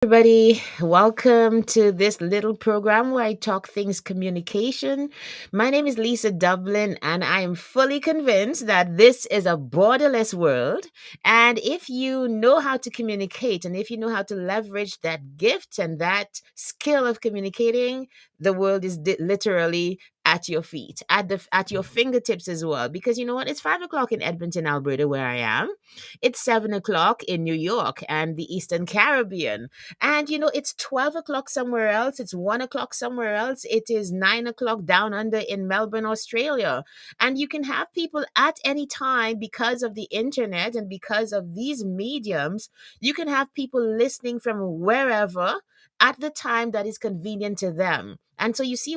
Everybody, welcome to this little program where I talk things communication. My name is Lisa Dublin, and I am fully convinced that this is a borderless world. And if you know how to communicate and if you know how to leverage that gift and that skill of communicating, the world is literally at your feet, at your fingertips as well. Because you know what? It's 5 o'clock in Edmonton, Alberta, where I am. It's 7 o'clock in New York and the Eastern Caribbean. And it's 12 o'clock somewhere else. It's 1 o'clock somewhere else. It is 9 o'clock down under in Melbourne, Australia. And you can have people at any time because of the internet and because of these mediums. You can have people listening from wherever at the time that is convenient to them. And so you see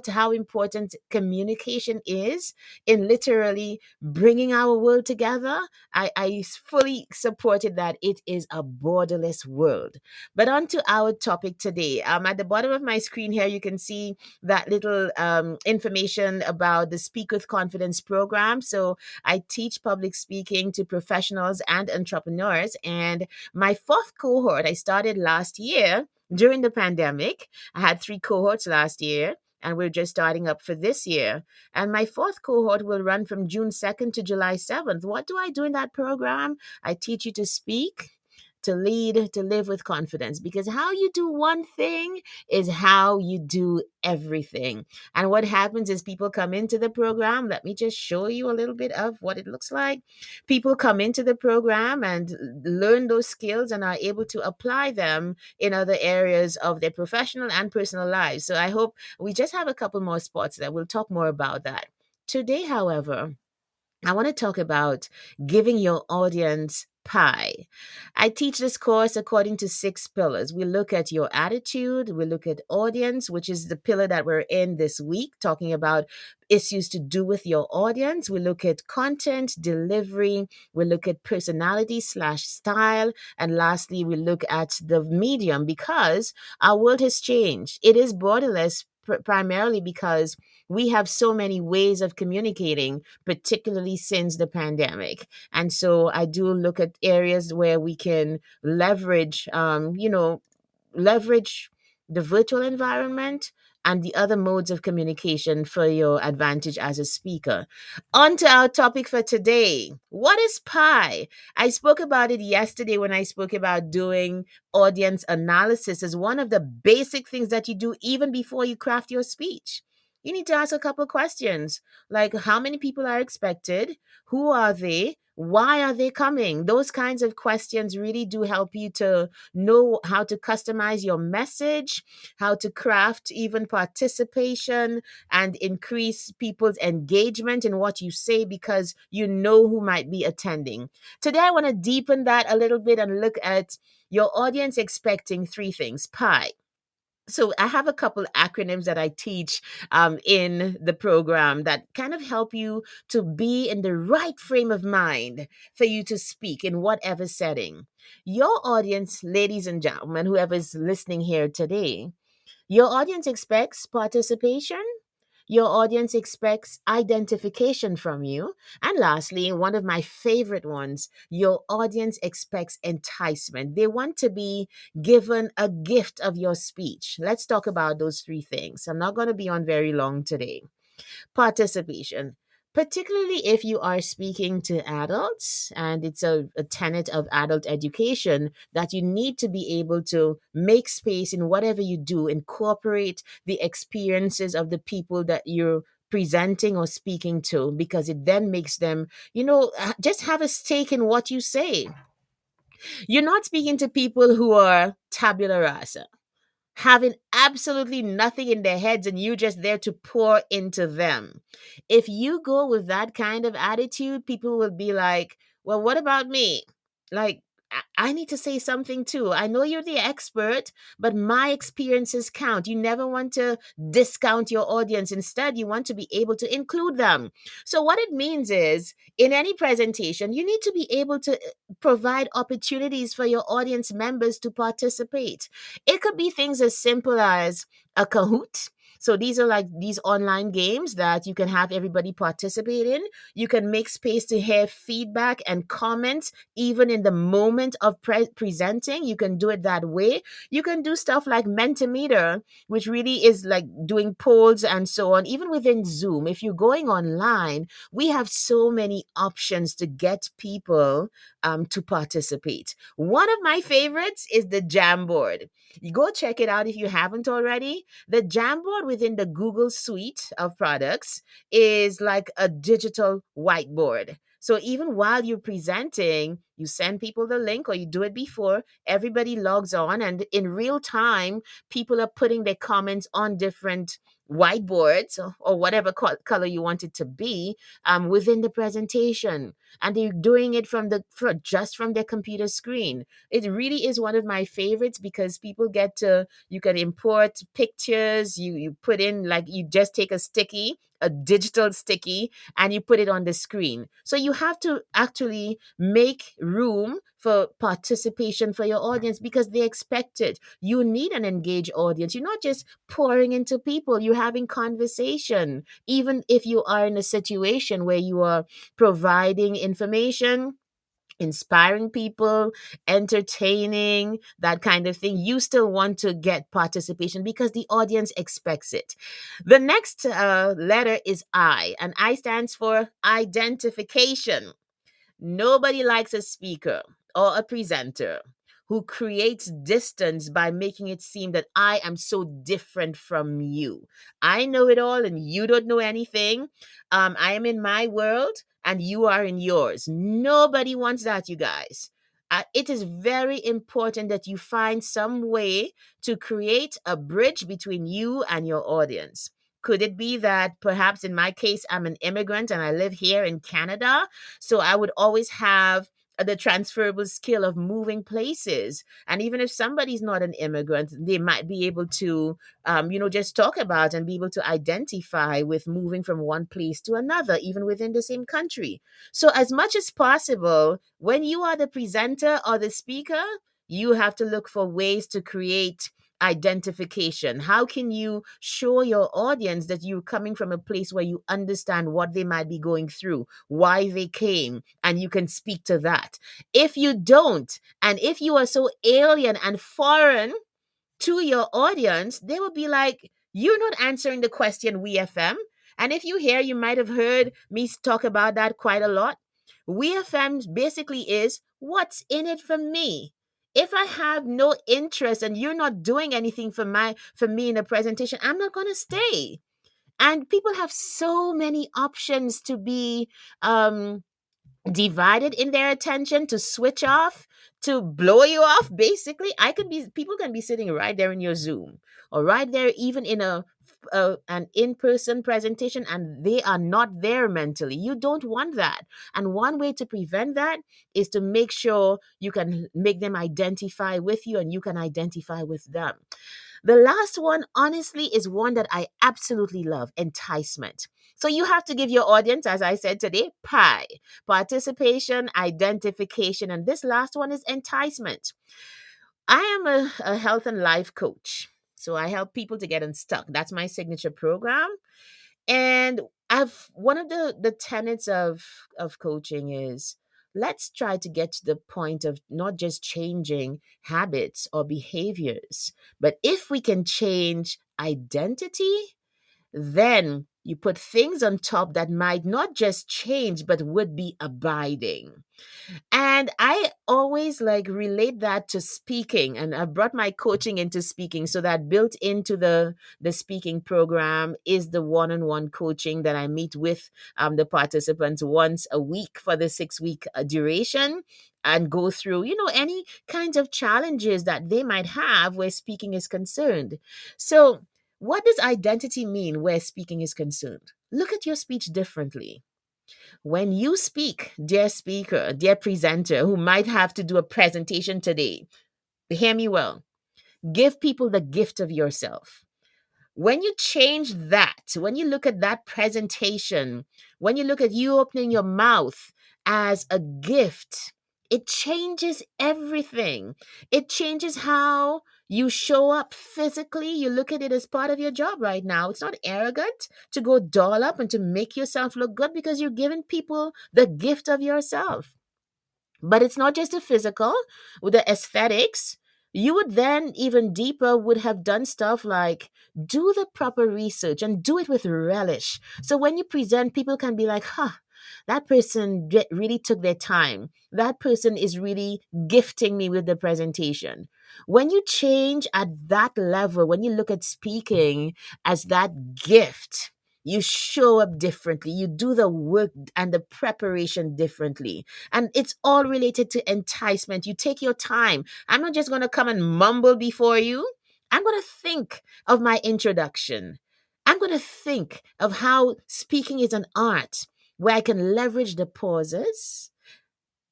how important communication is in literally bringing our world together. I fully supported that it is a borderless world. But on to our topic today. At the bottom of my screen here, you can see that little information about the Speak with Confidence program. So I teach public speaking to professionals and entrepreneurs. And my fourth cohort, I started last year during the pandemic. I had three cohorts last year. And we're just starting up for this year. And my fourth cohort will run from June 2nd to July 7th. What do I do in that program? I teach you to speak, to lead, to live with confidence, because how you do one thing is how you do everything. And what happens is people come into the program. Let me just show you a little bit of what it looks like. People come into the program and learn those skills and are able to apply them in other areas of their professional and personal lives. So I hope we just have a couple more spots that we'll talk more about that. Today, however, I want to talk about giving your audience pie. I teach this course according to six pillars. We look at your attitude, we look at audience, which is the pillar that we're in this week, talking about issues to do with your audience. We look at content, delivery, we look at personality slash style, and lastly, we look at the medium because our world has changed. It is borderless primarily because we have so many ways of communicating, particularly since the pandemic. And so I do look at areas where we can leverage the virtual environment and the other modes of communication for your advantage as a speaker. On to our topic for today. What is pie? I spoke about it yesterday when I spoke about doing audience analysis as one of the basic things that you do even before you craft your speech. You need to ask a couple questions like how many people are expected? Who are they? Why are they coming? Those kinds of questions really do help you to know how to customize your message, how to craft even participation and increase people's engagement in what you say because you know who might be attending. Today, I want to deepen that a little bit and look at your audience expecting three things. Pie. So I have a couple acronyms that I teach in the program that kind of help you to be in the right frame of mind for you to speak in whatever setting. Your audience, ladies and gentlemen, whoever's listening here today, your audience expects participation. Your audience expects identification from you. And lastly, one of my favorite ones, your audience expects enticement. They want to be given a gift of your speech. Let's talk about those three things. I'm not going to be on very long today. Participation. Particularly if you are speaking to adults, and it's a tenet of adult education that you need to be able to make space in whatever you do, incorporate the experiences of the people that you're presenting or speaking to, because it then makes them, just have a stake in what you say. You're not speaking to people who are tabula rasa, having absolutely nothing in their heads and you just there to pour into them. If you go with that kind of attitude, people will be like, well, what about me? Like, I need to say something too. I know you're the expert, but my experiences count. You never want to discount your audience. Instead, you want to be able to include them. So, what it means is in any presentation, you need to be able to provide opportunities for your audience members to participate. It could be things as simple as a Kahoot. So these are like these online games that you can have everybody participate in. You can make space to hear feedback and comments even in the moment of presenting. You can do it that way. You can do stuff like Mentimeter, which really is like doing polls and so on. Even within Zoom, if you're going online, we have so many options to get people to participate. One of my favorites is the Jamboard. You go check it out if you haven't already. The Jamboard within the Google suite of products is like a digital whiteboard. So even while you're presenting, you send people the link or you do it before, everybody logs on, and in real time, people are putting their comments on different whiteboards or whatever color you want it to be within the presentation, and they're doing it just from their computer screen. It really is one of my favorites because people get to, you can import pictures, you put in, like, you just take a digital sticky, and you put it on the screen. So you have to actually make room for participation for your audience because they expect it. You need an engaged audience. You're not just pouring into people, you're having conversation. Even if you are in a situation where you are providing information, inspiring people, entertaining, that kind of thing, you still want to get participation because the audience expects it. The next letter is I, and I stands for identification. Nobody likes a speaker or a presenter who creates distance by making it seem that I am so different from you. I know it all and you don't know anything. I am in my world and you are in yours. Nobody wants that, you guys. It is very important that you find some way to create a bridge between you and your audience. Could it be that perhaps in my case, I'm an immigrant and I live here in Canada? So I would always have the transferable skill of moving places. And even if somebody's not an immigrant, they might be able to, just talk about and be able to identify with moving from one place to another, even within the same country. So, as much as possible, when you are the presenter or the speaker, you have to look for ways to create identification. How can you show your audience that you're coming from a place where you understand what they might be going through, why they came, and you can speak to that? If you don't, and if you are so alien and foreign to your audience, they will be like, you're not answering the question, WeFM. And if you hear, you might have heard me talk about that quite a lot. WeFM basically is, what's in it for me? If I have no interest and you're not doing anything for me in a presentation, I'm not going to stay. And people have so many options to be divided in their attention, to switch off, to blow you off. Basically, people can be sitting right there in your Zoom or right there even in an in-person presentation, and they are not there mentally. You don't want that. And one way to prevent that is to make sure you can make them identify with you and you can identify with them. The last one, honestly, is one that I absolutely love: enticement. So you have to give your audience, as I said today, PI: participation, identification, and this last one is enticement. I am a health and life coach. So I help people to get unstuck. That's my signature program. And I've one of the tenets of coaching is, let's try to get to the point of not just changing habits or behaviors, but if we can change identity, then you put things on top that might not just change but would be abiding. And I always like relate that to speaking, and I've brought my coaching into speaking, so that built into the speaking program is the one-on-one coaching that I meet with the participants once a week for the 6 week duration, and go through, any kinds of challenges that they might have where speaking is concerned. So what does identity mean where speaking is concerned? Look at your speech differently. When you speak, dear speaker, dear presenter who might have to do a presentation today, hear me well. Give people the gift of yourself. When you change that, when you look at that presentation, when you look at you opening your mouth as a gift, It changes everything. It changes how you show up physically. You look at it as part of your job right now. It's not arrogant to go doll up and to make yourself look good because you're giving people the gift of yourself. But it's not just the physical, with the aesthetics. You would then, even deeper, would have done stuff like do the proper research and do it with relish. So when you present, people can be like, huh, that person really took their time. That person is really gifting me with the presentation. When you change at that level, when you look at speaking as that gift, you show up differently. You do the work and the preparation differently. And it's all related to enticement. You take your time. I'm not just going to come and mumble before you. I'm going to think of my introduction. I'm going to think of how speaking is an art where I can leverage the pauses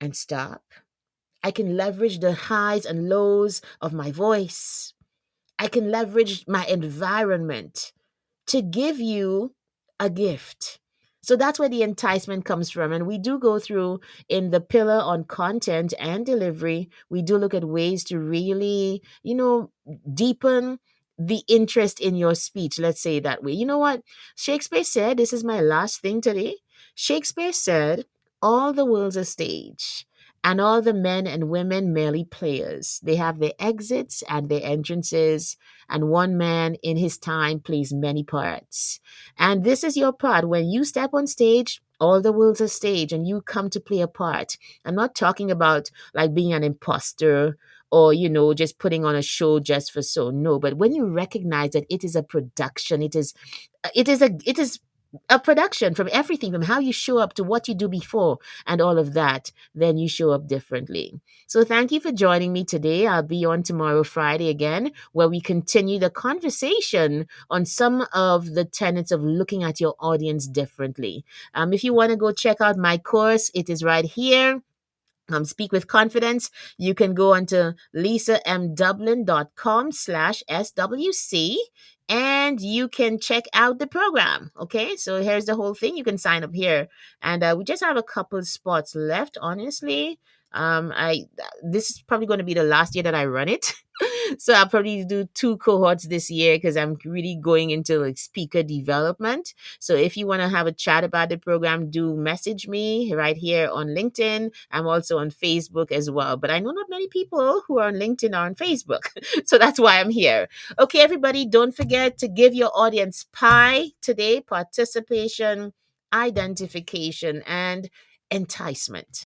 and stop. I can leverage the highs and lows of my voice. I can leverage my environment to give you a gift. So that's where the enticement comes from. And we do go through in the pillar on content and delivery, we do look at ways to really, deepen the interest in your speech. Let's say it that way. You know what? Shakespeare said, this is my last thing today. Shakespeare said, all the world's a stage. And all the men and women merely players. They have their exits and their entrances, and one man in his time plays many parts. And this is your part. When you step on stage, all the world's a stage and you come to play a part. I'm not talking about like being an imposter or, just putting on a show just for so. No, but when you recognize that it is a production, it is a production from everything, from how you show up to what you do before and all of that, then you show up differently. So thank you for joining me today. I'll be on tomorrow, Friday again, where we continue the conversation on some of the tenets of looking at your audience differently. If you want to go check out my course, it is right here. Speak with confidence. You can go onto lisamdublin.com/SWC and you can check out the program. Okay, so here's the whole thing. You can sign up here, and we just have a couple spots left. Honestly, I this is probably going to be the last year that I run it. So I'll probably do 2 cohorts this year because I'm really going into like speaker development. So if you want to have a chat about the program, do message me right here on LinkedIn. I'm also on Facebook as well. But I know not many people who are on LinkedIn are on Facebook. So that's why I'm here. Okay, everybody, don't forget to give your audience PI today: participation, identification, and enticement.